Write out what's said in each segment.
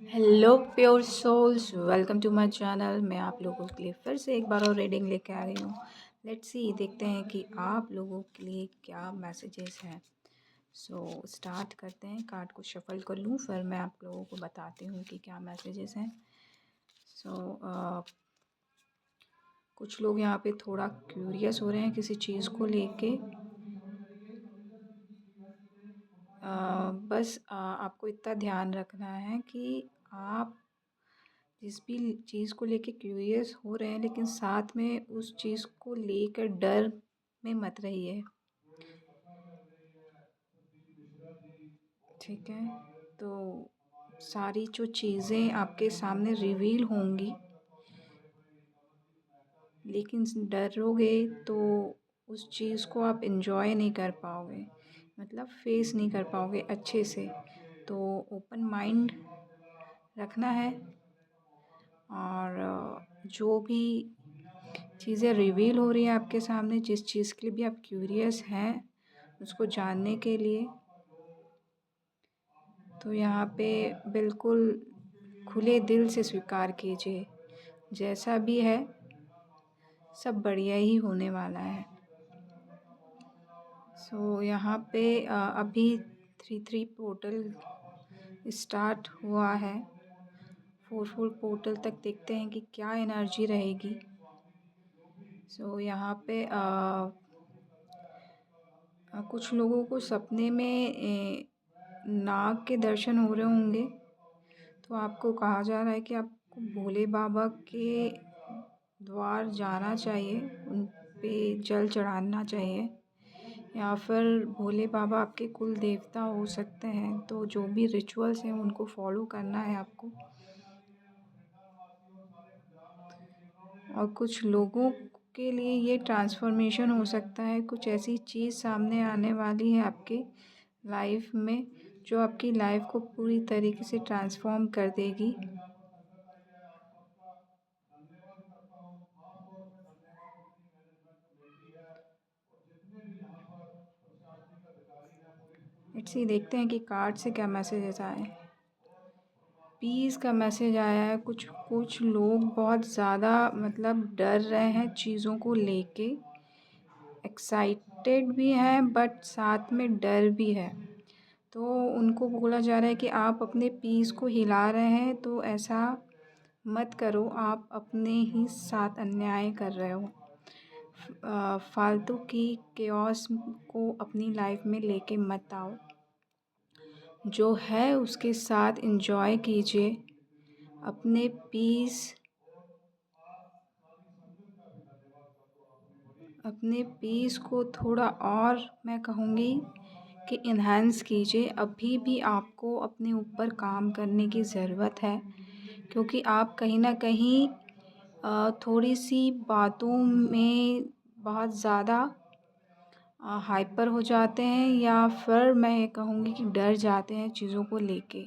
Hello pure souls, welcome to my channel. मैं आप लोगों के लिए फिर से एक बार और रीडिंग लेके आ गई हूँ। लेट्स सी, देखते हैं कि आप लोगों के लिए क्या मैसेजेस हैं। सो स्टार्ट करते हैं। कार्ड को शफल कर लूँ, फिर मैं आप लोगों को बताती हूँ कि क्या मैसेजेस हैं। कुछ लोग यहाँ पे थोड़ा क्यूरियस हो रहे हैं किसी चीज़ को लेके। बस आपको इतना ध्यान रखना है कि आप जिस भी चीज़ को लेके क्यूरियस हो रहे हैं, लेकिन साथ में उस चीज़ को लेकर डर में मत रहिए। ठीक है, तो सारी जो चीज़ें आपके सामने रिवील होंगी, लेकिन डरोगे तो उस चीज़ को आप इन्जॉय नहीं कर पाओगे, मतलब फेस नहीं कर पाओगे अच्छे से। तो ओपन माइंड रखना है, और जो भी चीज़ें रिवील हो रही हैं आपके सामने, जिस चीज़ के लिए भी आप क्यूरियस हैं उसको जानने के लिए, तो यहाँ पे बिल्कुल खुले दिल से स्वीकार कीजिए। जैसा भी है सब बढ़िया ही होने वाला है। यहाँ पे अभी 3-3 पोर्टल स्टार्ट हुआ है। 4-4 पोर्टल तक देखते हैं कि क्या एनर्जी रहेगी। यहाँ पे कुछ लोगों को सपने में नाग के दर्शन हो रहे होंगे, तो आपको कहा जा रहा है कि आपको भोले बाबा के द्वार जाना चाहिए, उन पे जल चढ़ाना चाहिए, या फिर भोले बाबा आपके कुल देवता हो सकते हैं। तो जो भी रिचुअल्स हैं उनको फॉलो करना है आपको। और कुछ लोगों के लिए ये ट्रांसफॉर्मेशन हो सकता है, कुछ ऐसी चीज़ सामने आने वाली है आपके लाइफ में जो आपकी लाइफ को पूरी तरीके से ट्रांसफॉर्म कर देगी। लेट्स सी, देखते हैं कि कार्ड से क्या मैसेजेस आए। पीस का मैसेज आया है। कुछ कुछ लोग बहुत ज़्यादा मतलब डर रहे हैं चीज़ों को लेके, एक्साइटेड भी हैं बट साथ में डर भी है। तो उनको बोला जा रहा है कि आप अपने पीस को हिला रहे हैं, तो ऐसा मत करो, आप अपने ही साथ अन्याय कर रहे हो। फालतू की केओस को अपनी लाइफ में लेके मत आओ। जो है उसके साथ एंजॉय कीजिए अपने पीस को थोड़ा और, मैं कहूँगी कि इन्हांस कीजिए। अभी भी आपको अपने ऊपर काम करने की ज़रूरत है, क्योंकि आप कहीं ना कहीं थोड़ी सी बातों में बहुत ज़्यादा हाइपर हो जाते हैं, या फिर मैं ये कहूँगी कि डर जाते हैं चीज़ों को लेके।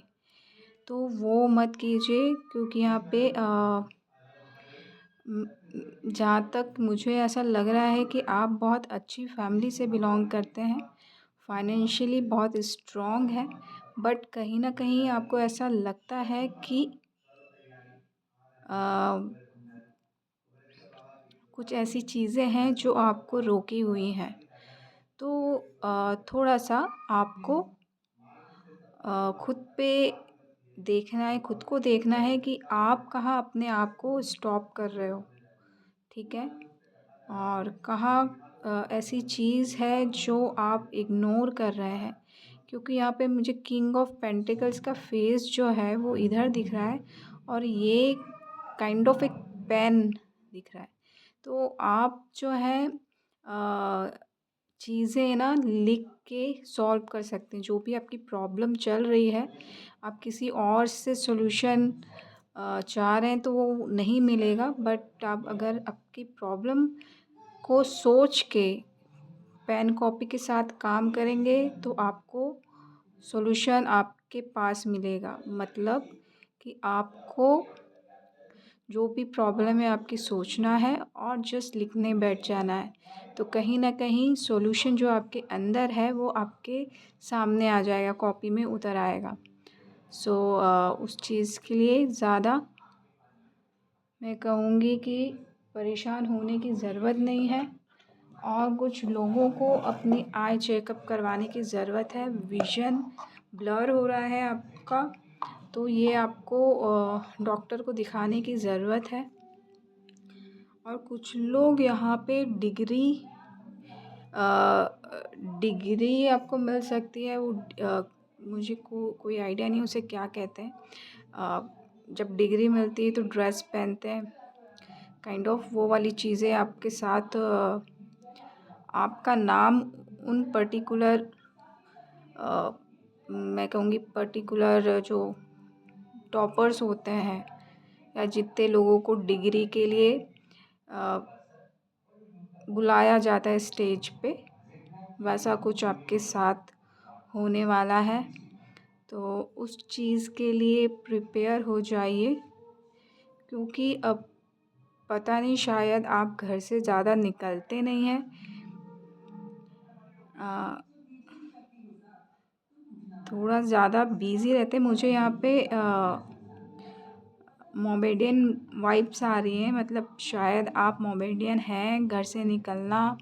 तो वो मत कीजिए, क्योंकि यहाँ पे जहाँ तक मुझे ऐसा लग रहा है कि आप बहुत अच्छी फैमिली से बिलोंग करते हैं, फाइनेंशियली बहुत स्ट्रॉन्ग है, बट कहीं ना कहीं आपको ऐसा लगता है कि कुछ ऐसी चीज़ें हैं जो आपको रोकी हुई हैं। तो थोड़ा सा आपको खुद पे देखना है, खुद को देखना है कि आप कहाँ अपने आप को स्टॉप कर रहे हो। ठीक है, और कहाँ ऐसी चीज़ है जो आप इग्नोर कर रहे हैं, क्योंकि यहाँ पे मुझे किंग ऑफ पेंटिकल्स का फेस जो है वो इधर दिख रहा है, और ये काइंड ऑफ एक पेन दिख रहा है। तो आप जो है चीज़ें ना लिख के सॉल्व कर सकते हैं। जो भी आपकी प्रॉब्लम चल रही है, आप किसी और से सॉल्यूशन चाह रहे हैं तो वो नहीं मिलेगा, बट आप अगर आपकी प्रॉब्लम को सोच के पेन कॉपी के साथ काम करेंगे तो आपको सॉल्यूशन आपके पास मिलेगा। मतलब कि आपको जो भी प्रॉब्लम है आपकी सोचना है और जस्ट लिखने बैठ जाना है, तो कहीं ना कहीं सॉल्यूशन जो आपके अंदर है वो आपके सामने आ जाएगा, कॉपी में उतर आएगा। सो उस चीज़ के लिए ज़्यादा मैं कहूँगी कि परेशान होने की ज़रूरत नहीं है। और कुछ लोगों को अपनी आई चेकअप करवाने की ज़रूरत है। विज़न ब्लर हो रहा है आपका, तो ये आपको डॉक्टर को दिखाने की ज़रूरत है। और कुछ लोग यहाँ पे डिग्री आपको मिल सकती है। वो मुझे कोई आइडिया नहीं उसे क्या कहते हैं। जब डिग्री मिलती है तो ड्रेस पहनते हैं, काइंड ऑफ वो वाली चीज़ें आपके साथ आपका नाम उन पर्टिकुलर मैं कहूँगी पर्टिकुलर जो टॉपर्स होते हैं या जितने लोगों को डिग्री के लिए बुलाया जाता है स्टेज पे, वैसा कुछ आपके साथ होने वाला है। तो उस चीज़ के लिए प्रिपेयर हो जाइए, क्योंकि अब पता नहीं शायद आप घर से ज़्यादा निकलते नहीं हैं। थोड़ा ज़्यादा बिज़ी रहते। मुझे यहाँ पे मोमेडियन वाइब्स आ रही हैं, मतलब शायद आप मोमेडियन हैं। घर से निकलना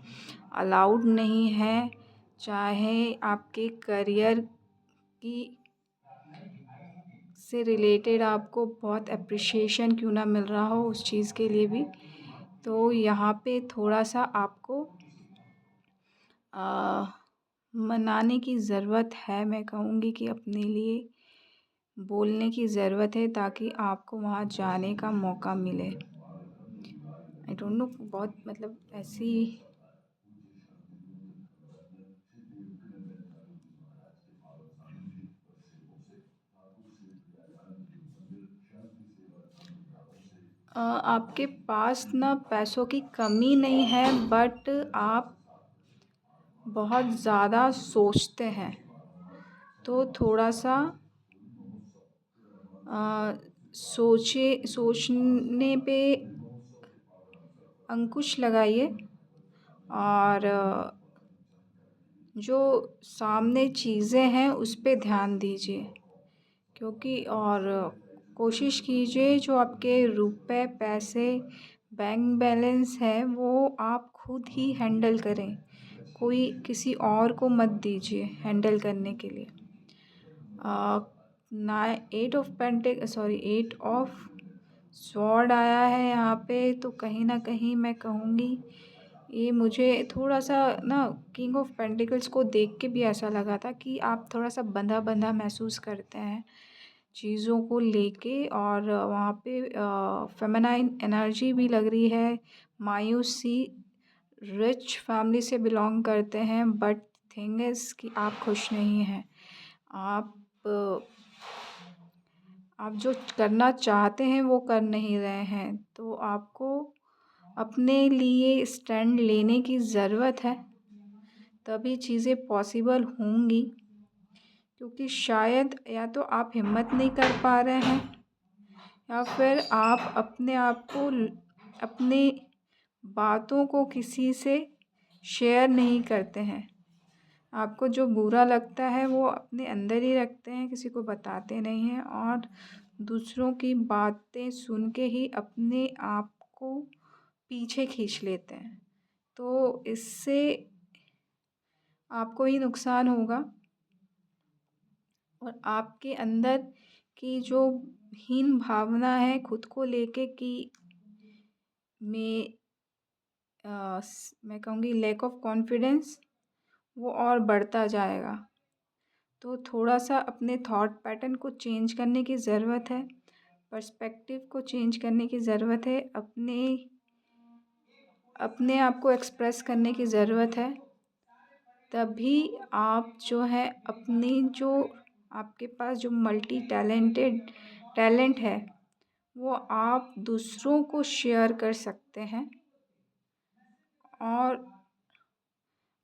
अलाउड नहीं है, चाहे आपके करियर की से रिलेटेड आपको बहुत अप्रिशिएशन क्यों ना मिल रहा हो उस चीज़ के लिए भी। तो यहाँ पे थोड़ा सा आपको मनाने की ज़रूरत है। मैं कहूँगी कि अपने लिए बोलने की ज़रूरत है ताकि आपको वहाँ जाने का मौका मिले। आई डोंट नो, बहुत मतलब ऐसी आपके पास ना पैसों की कमी नहीं है, बट आप बहुत ज़्यादा सोचते हैं। तो थोड़ा सा सोचने पे अंकुश लगाइए। और जो सामने चीज़ें हैं उस पे ध्यान दीजिए, क्योंकि और कोशिश कीजिए जो आपके रुपए पैसे बैंक बैलेंस है वो आप खुद ही हैंडल करें। कोई किसी और को मत दीजिए हैंडल करने के लिए। ना 8 ऑफ स्वॉर्ड आया है यहाँ पे, तो कहीं ना कहीं मैं कहूँगी ये मुझे थोड़ा सा ना किंग ऑफ पेंटिकल्स को देख के भी ऐसा लगा था कि आप थोड़ा सा बंधा बंधा महसूस करते हैं चीज़ों को लेके। और वहाँ पे फेमिनाइन एनर्जी भी लग रही है, मायूसी। रिच फैमिली से बिलोंग करते हैं, बट थिंग इज़ कि आप खुश नहीं हैं। आप आप जो करना चाहते हैं वो कर नहीं रहे हैं, तो आपको अपने लिए स्टैंड लेने की ज़रूरत है, तभी चीज़ें पॉसिबल होंगी। क्योंकि शायद या तो आप हिम्मत नहीं कर पा रहे हैं, या फिर आप अपने आप को अपने बातों को किसी से शेयर नहीं करते हैं। आपको जो बुरा लगता है वो अपने अंदर ही रखते हैं, किसी को बताते नहीं हैं, और दूसरों की बातें सुन के ही अपने आप को पीछे खींच लेते हैं। तो इससे आपको ही नुकसान होगा। और आपके अंदर की जो हीन भावना है खुद को लेके कि मैं मैं कहूँगी लैक ऑफ कॉन्फिडेंस, वो और बढ़ता जाएगा। तो थोड़ा सा अपने थॉट पैटर्न को चेंज करने की ज़रूरत है, पर्सपेक्टिव को चेंज करने की ज़रूरत है, अपने आप को एक्सप्रेस करने की ज़रूरत है। तभी आप जो है अपनी जो आपके पास जो मल्टी टैलेंट है वो आप दूसरों को शेयर कर सकते हैं, और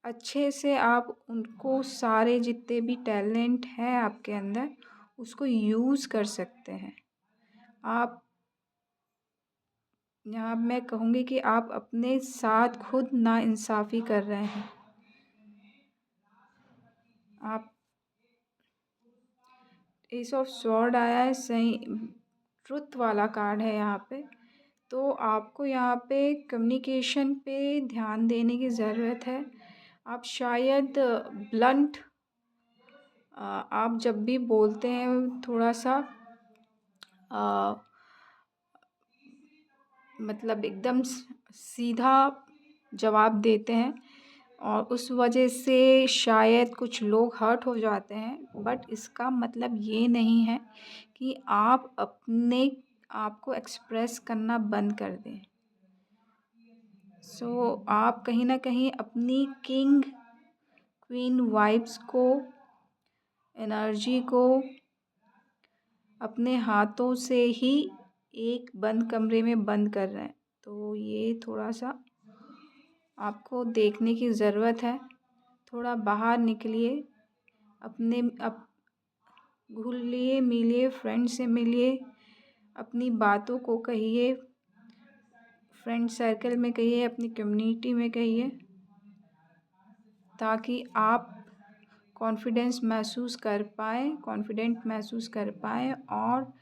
अच्छे से आप उनको सारे जितने भी टैलेंट है आपके अंदर उसको यूज़ कर सकते हैं। आप यहाँ मैं कहूँगी कि आप अपने साथ खुद नाइंसाफ़ी कर रहे हैं। आप एस ऑफ स्वॉर्ड आया है, सही ट्रुथ वाला कार्ड है यहाँ पे। तो आपको यहाँ पे कम्युनिकेशन पे ध्यान देने की ज़रूरत है। आप शायद ब्लंट, आप जब भी बोलते हैं थोड़ा सा अ, मतलब एकदम सीधा जवाब देते हैं, और उस वजह से शायद कुछ लोग हर्ट हो जाते हैं। बट इसका मतलब ये नहीं है कि आप अपने आप को एक्सप्रेस करना बंद कर दें। आप कहीं ना कहीं अपनी किंग क्वीन वाइब्स को, एनर्जी को अपने हाथों से ही एक बंद कमरे में बंद कर रहे हैं। तो ये थोड़ा सा आपको देखने की ज़रूरत है। थोड़ा बाहर निकलिए, अपने घुलिए मिलिए, फ्रेंड से मिलिए, अपनी बातों को कहिए, फ्रेंड सर्कल में कहिए, अपनी कम्युनिटी में कहिए, ताकि आप कॉन्फिडेंट महसूस कर पाएँ और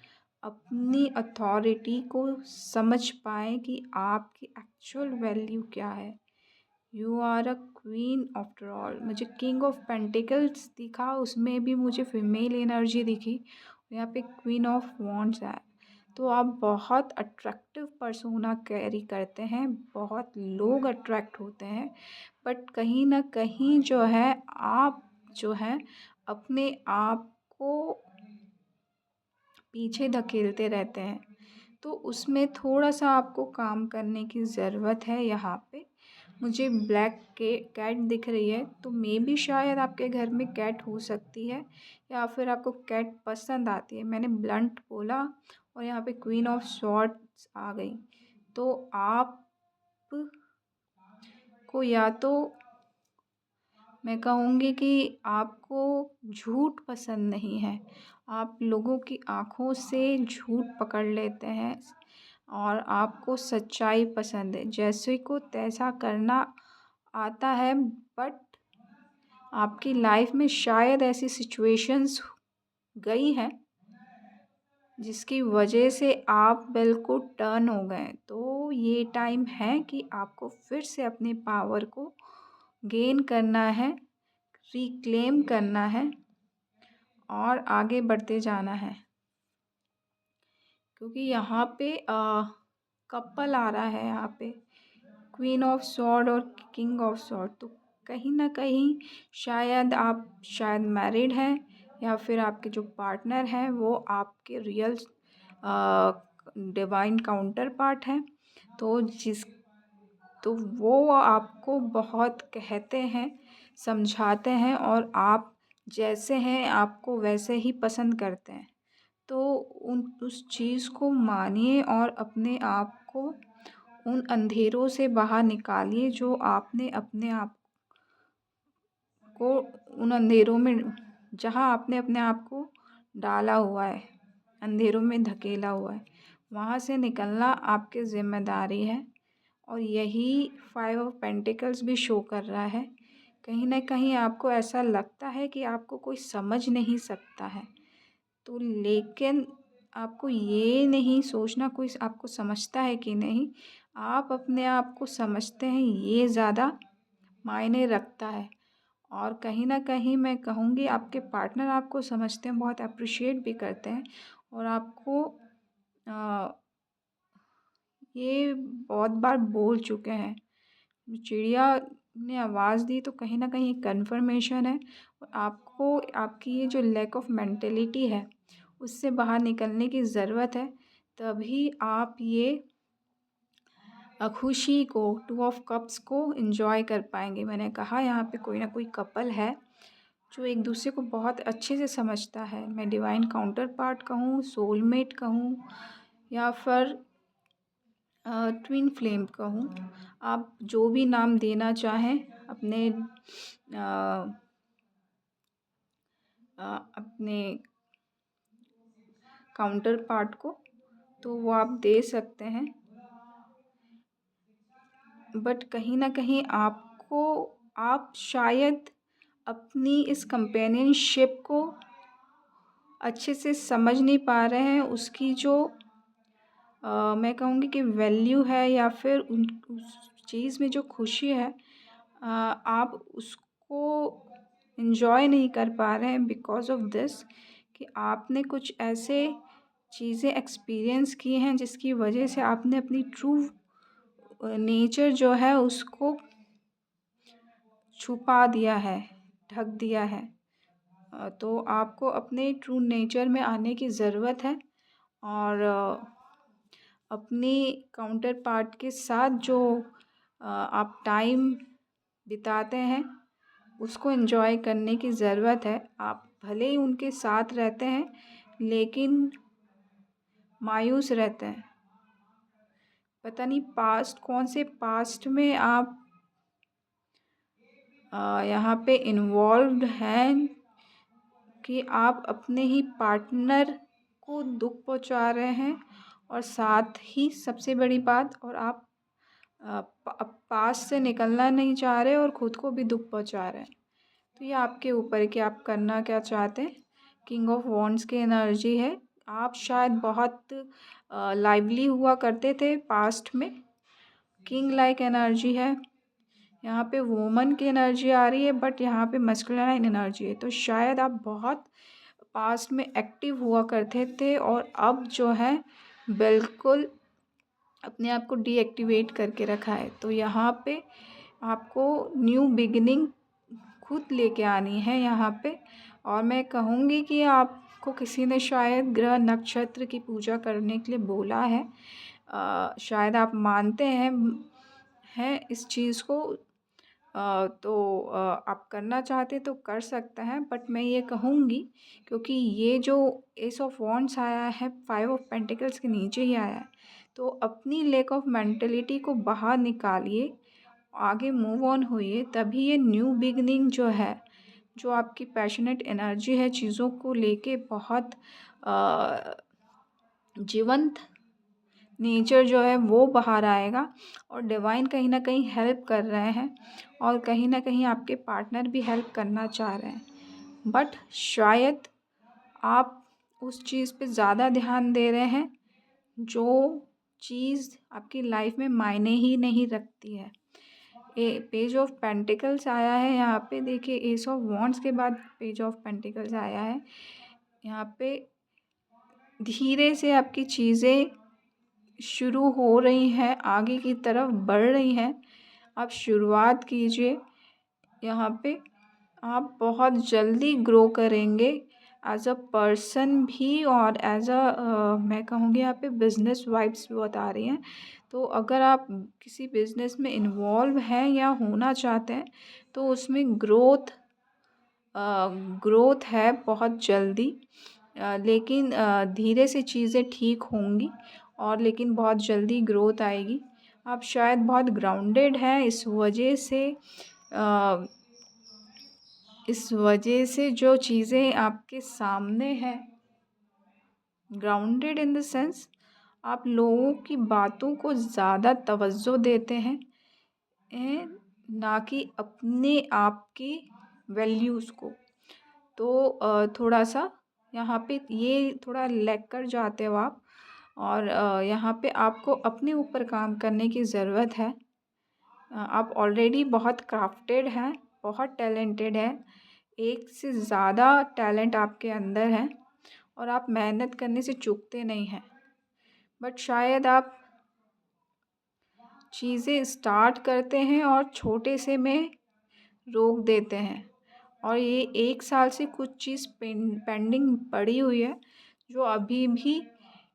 अपनी अथॉरिटी को समझ पाएँ कि आपकी एक्चुअल वैल्यू क्या है। You are a queen after all. मुझे किंग ऑफ पेंटिकल्स दिखा, उसमें भी मुझे फीमेल एनर्जी दिखी। यहाँ पे क्वीन ऑफ वॉन्ड्स है। तो आप बहुत अट्रैक्टिव पर्सोना कैरी करते हैं, बहुत लोग अट्रैक्ट होते हैं, बट कहीं ना कहीं जो है आप जो है अपने आप को पीछे धकेलते रहते हैं। तो उसमें थोड़ा सा आपको काम करने की ज़रूरत है। यहाँ पे मुझे ब्लैक कैट दिख रही है, तो मे बी शायद आपके घर में कैट हो सकती है, या फिर आपको कैट पसंद आती है। मैंने ब्लंट बोला और यहाँ पे क्वीन ऑफ स्वॉर्ड्स आ गई। तो आप को या तो मैं कहूँगी कि आपको झूठ पसंद नहीं है, आप लोगों की आँखों से झूठ पकड़ लेते हैं, और आपको सच्चाई पसंद है। जैसे को तैसा करना आता है, बट आपकी लाइफ में शायद ऐसी सिचुएशंस गई हैं जिसकी वजह से आप बिल्कुल टर्न हो गए। तो ये टाइम है कि आपको फिर से अपने पावर को गेन करना है, रिक्लेम करना है और आगे बढ़ते जाना है। क्योंकि यहाँ पे कपल आ रहा है, यहाँ पे क्वीन ऑफ स्वॉर्ड और किंग ऑफ स्वॉर्ड। तो कहीं ना कहीं शायद मैरिड हैं, या फिर आपके जो पार्टनर हैं वो आपके रियल डिवाइन काउंटर पार्ट हैं। तो तो वो आपको बहुत कहते हैं, समझाते हैं, और आप जैसे हैं आपको वैसे ही पसंद करते हैं। तो उस चीज़ को मानिए और अपने आप को उन अंधेरों से बाहर निकालिए जो आपने अपने आप को, उन अंधेरों में जहाँ आपने अपने आप को डाला हुआ है, अंधेरों में धकेला हुआ है, वहाँ से निकलना आपकी ज़िम्मेदारी है। और यही 5 ऑफ पेंटिकल्स भी शो कर रहा है। कहीं ना कहीं आपको ऐसा लगता है कि आपको कोई समझ नहीं सकता है, तो लेकिन आपको ये नहीं सोचना कोई आपको समझता है कि नहीं, आप अपने आप को समझते हैं, ये ज़्यादा मायने रखता है। और कहीं ना कहीं मैं कहूँगी आपके पार्टनर आपको समझते हैं, बहुत अप्रिशिएट भी करते हैं, और आपको ये बहुत बार बोल चुके हैं। चिड़िया ने आवाज़ दी तो कहीं ना कहीं कन्फर्मेशन है। और आपको आपकी ये जो लैक ऑफ मेंटेलिटी है उससे बाहर निकलने की ज़रूरत है, तभी आप ये खुशी को, 2 ऑफ कप्स को एंजॉय कर पाएंगे। मैंने कहा यहाँ पे कोई ना कोई कपल है जो एक दूसरे को बहुत अच्छे से समझता है। मैं डिवाइन काउंटर पार्ट कहूँ, सोलमेट कहूँ, या फिर ट्विन फ्लेम कहूँ, आप जो भी नाम देना चाहें अपने अपने काउंटर पार्ट को, तो वो आप दे सकते हैं। बट कहीं ना कहीं आप शायद अपनी इस कंपेनियनशिप को अच्छे से समझ नहीं पा रहे हैं उसकी जो मैं कहूँगी कि वैल्यू है या फिर उस चीज़ में जो खुशी है, आप उसको एंजॉय नहीं कर पा रहे हैं बिकॉज़ ऑफ दिस कि आपने कुछ ऐसे चीज़ें एक्सपीरियंस की हैं जिसकी वजह से आपने अपनी ट्रू नेचर जो है उसको छुपा दिया है, ढक दिया है। तो आपको अपने ट्रू नेचर में आने की ज़रूरत है और अपने काउंटर पार्ट के साथ जो आप टाइम बिताते हैं उसको एंजॉय करने की ज़रूरत है। आप भले ही उनके साथ रहते हैं लेकिन मायूस रहते हैं। पता नहीं पास्ट कौन से पास्ट में आप यहाँ पे इन्वॉल्व्ड हैं कि आप अपने ही पार्टनर को दुख पहुँचा रहे हैं और साथ ही सबसे बड़ी बात और आप पास से निकलना नहीं चाह रहे और ख़ुद को भी दुख पहुँचा रहे हैं। तो ये आपके ऊपर है कि आप करना क्या चाहते हैं। किंग ऑफ वॉन्ड्स की एनर्जी है। आप शायद बहुत लाइवली हुआ करते थे पास्ट में। किंग लाइक एनर्जी है। यहाँ पे वुमन की एनर्जी आ रही है बट यहाँ पे मस्कुलिन एनर्जी है। तो शायद आप बहुत पास्ट में एक्टिव हुआ करते थे और अब जो है बिल्कुल अपने आप को डीएक्टिवेट करके रखा है। तो यहाँ पे आपको न्यू बिगिनिंग खुद लेके आनी है यहाँ पे। और मैं कहूँगी कि आपको किसी ने शायद ग्रह नक्षत्र की पूजा करने के लिए बोला है। शायद आप मानते हैं इस चीज़ को। तो आप करना चाहते तो कर सकते हैं बट मैं ये कहूँगी क्योंकि ये जो एस ऑफ वॉन्ड्स आया है 5 ऑफ पेंटिकल्स के नीचे ही आया है। तो अपनी लैक ऑफ मेंटलिटी को बाहर निकालिए, आगे मूव ऑन होइए, तभी ये न्यू बिगनिंग जो है, जो आपकी पैशनेट एनर्जी है चीज़ों को लेके बहुत जीवंत नेचर जो है वो बाहर आएगा। और डिवाइन कहीं ना कहीं हेल्प कर रहे हैं और कहीं ना कहीं आपके पार्टनर भी हेल्प करना चाह रहे हैं बट शायद आप उस चीज़ पे ज़्यादा ध्यान दे रहे हैं जो चीज़ आपकी लाइफ में मायने ही नहीं रखती है। पेज ऑफ पेंटिकल्स आया है यहाँ पे। देखिए एस ऑफ वॉन्ड्स के बाद पेज ऑफ पेंटिकल्स आया है। यहाँ पे धीरे से आपकी चीज़ें शुरू हो रही हैं, आगे की तरफ बढ़ रही हैं। आप शुरुआत कीजिए। यहाँ पे आप बहुत जल्दी ग्रो करेंगे एज अ पर्सन भी और एज अ मैं कहूँगी यहाँ पे बिज़नेस वाइब्स भी बहुत आ रही हैं। तो अगर आप किसी बिज़नेस में इन्वॉल्व हैं या होना चाहते हैं तो उसमें ग्रोथ है बहुत जल्दी। लेकिन धीरे से चीज़ें ठीक होंगी और लेकिन बहुत जल्दी ग्रोथ आएगी। आप शायद बहुत ग्राउंडेड हैं इस वजह से जो चीज़ें आपके सामने हैं, ग्राउंडेड इन द सेंस आप लोगों की बातों को ज़्यादा तवज्जो देते हैं ना कि अपने आप की वैल्यूज़ को। तो थोड़ा सा यहाँ पे ये थोड़ा लैग कर जाते हो आप। और यहाँ पे आपको अपने ऊपर काम करने की ज़रूरत है। आप ऑलरेडी बहुत क्राफ्टेड हैं, बहुत टैलेंटेड हैं। एक से ज़्यादा टैलेंट आपके अंदर है और आप मेहनत करने से चूकते नहीं हैं। बट शायद आप चीज़ें स्टार्ट करते हैं और छोटे से में रोक देते हैं और ये 1 साल से कुछ चीज़ पेंडिंग पड़ी हुई है जो अभी भी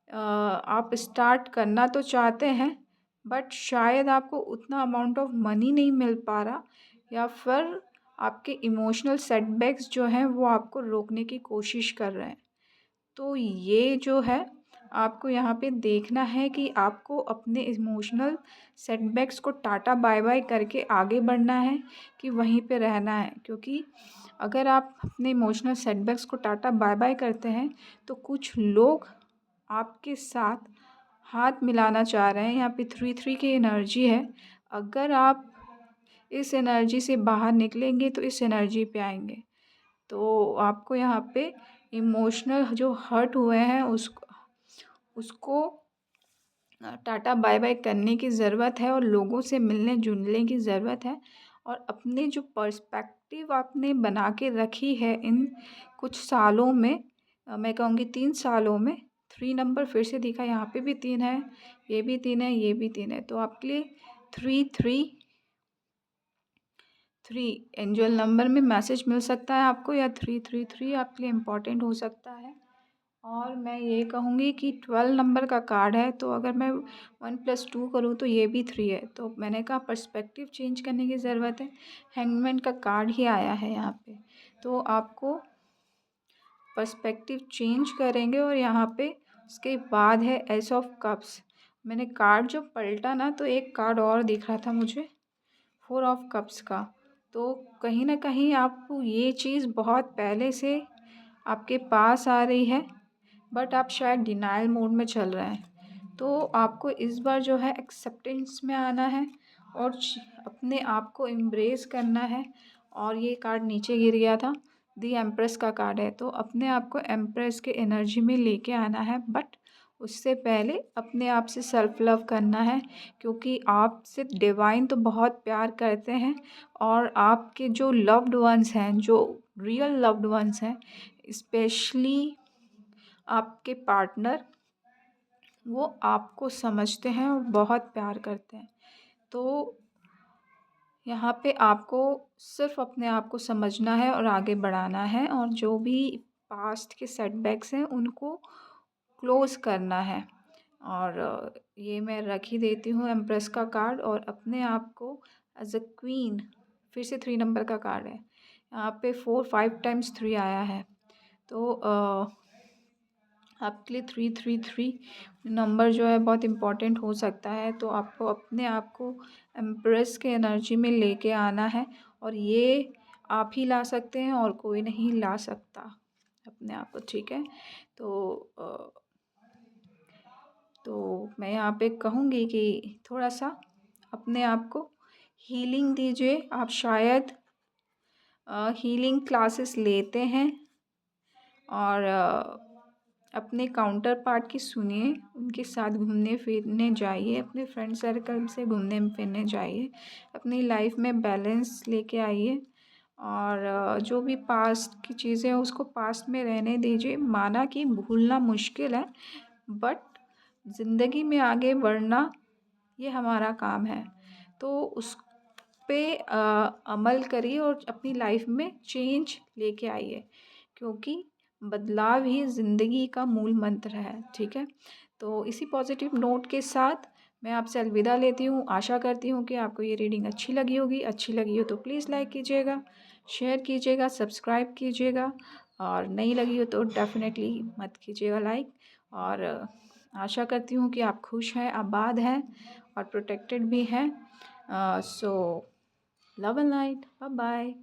आप स्टार्ट करना तो चाहते हैं बट शायद आपको उतना अमाउंट ऑफ मनी नहीं मिल पा रहा या फिर आपके इमोशनल सेटबैक्स जो हैं वो आपको रोकने की कोशिश कर रहे हैं। तो ये जो है आपको यहाँ पे देखना है कि आपको अपने इमोशनल सेटबैक्स को टाटा बाय बाय करके आगे बढ़ना है कि वहीं पे रहना है। क्योंकि अगर आप अपने इमोशनल सेटबैक्स को टाटा बाय बाय करते हैं तो कुछ लोग आपके साथ हाथ मिलाना चाह रहे हैं। यहाँ पे 3-3 की एनर्जी है। अगर आप इस एनर्जी से बाहर निकलेंगे तो इस एनर्जी पे आएंगे। तो आपको यहाँ पे इमोशनल जो हर्ट हुए हैं उसको टाटा बाय बाय करने की ज़रूरत है और लोगों से मिलने जुलने की ज़रूरत है। और अपने जो पर्सपेक्टिव आपने बना के रखी है इन कुछ सालों में, मैं कहूँगी 3 सालों में, 3 नंबर फिर से दिखा, यहाँ पे भी 3 है, ये भी 3 है, ये भी 3 है, तो आपके लिए 3 एंजल नंबर में मैसेज मिल सकता है आपको, या 333 आपके लिए इम्पोर्टेंट हो सकता है। और मैं ये कहूँगी कि 12 नंबर का कार्ड है, तो अगर मैं 1+2 करूँ तो ये भी 3 है, तो मैंने कहा पर्सपेक्टिव चेंज करने की ज़रूरत है। हैंगमैन का कार्ड ही आया है यहाँ पे, तो आपको पर्सपेक्टिव चेंज करेंगे। और यहाँ पे उसके बाद है एस ऑफ कप्स। मैंने कार्ड जो पलटा ना, तो एक कार्ड और दिख रहा था मुझे 4 ऑफ कप्स का। तो कहीं ना कहीं आपको ये चीज़ बहुत पहले से आपके पास आ रही है, बट आप शायद डिनायल मोड में चल रहे हैं। तो आपको इस बार जो है एक्सेप्टेंस में आना है और अपने आप को एम्ब्रेस करना है। और ये कार्ड नीचे गिर गया था, दी एम्प्रेस का कार्ड है, तो अपने आप को एम्प्रेस के एनर्जी में लेके आना है। बट उससे पहले अपने आप से सेल्फ लव करना है, क्योंकि आपसे डिवाइन तो बहुत प्यार करते हैं। और आपके जो लव्ड वंस हैं, जो रियल लव्ड वंस हैं, स्पेशली आपके पार्टनर, वो आपको समझते हैं और बहुत प्यार करते हैं। तो यहाँ पे आपको सिर्फ अपने आप को समझना है और आगे बढ़ाना है, और जो भी पास्ट के सेटबैक्स हैं उनको क्लोज़ करना है। और ये मैं रख ही देती हूँ एम्प्रेस का कार्ड, और अपने आप को एज अ क्वीन, फिर से 3 नंबर का कार्ड है, यहाँ पे 4-5 टाइम्स 3 आया है। तो आपके लिए 333 नंबर जो है बहुत इम्पोर्टेंट हो सकता है। तो आपको अपने आप को एम्प्रेस के एनर्जी में लेके आना है, और ये आप ही ला सकते हैं और कोई नहीं ला सकता अपने आप को, ठीक है। तो मैं यहाँ पे कहूँगी कि थोड़ा सा अपने आप को हीलिंग दीजिए। आप शायद हीलिंग क्लासेस लेते हैं, और अपने काउंटर पार्ट की सुनिए, उनके साथ घूमने फिरने जाइए, अपने फ्रेंड सर्कल से घूमने फिरने जाइए, अपनी लाइफ में बैलेंस लेके आइए। और जो भी पास्ट की चीज़ें हैं उसको पास्ट में रहने दीजिए। माना कि भूलना मुश्किल है, बट ज़िंदगी में आगे बढ़ना ये हमारा काम है। तो उस पे अमल करिए और अपनी लाइफ में चेंज लेके आइए, क्योंकि बदलाव ही ज़िंदगी का मूल मंत्र है, ठीक है। तो इसी पॉजिटिव नोट के साथ मैं आपसे अलविदा लेती हूँ। आशा करती हूँ कि आपको ये रीडिंग अच्छी लगी होगी। अच्छी लगी हो तो प्लीज़ लाइक कीजिएगा, शेयर कीजिएगा, सब्सक्राइब कीजिएगा, और नहीं लगी हो तो डेफिनेटली मत कीजिएगा लाइक। और आशा करती हूँ कि आप खुश हैं, आबाद हैं और प्रोटेक्टेड भी हैं। So love and light, bye bye.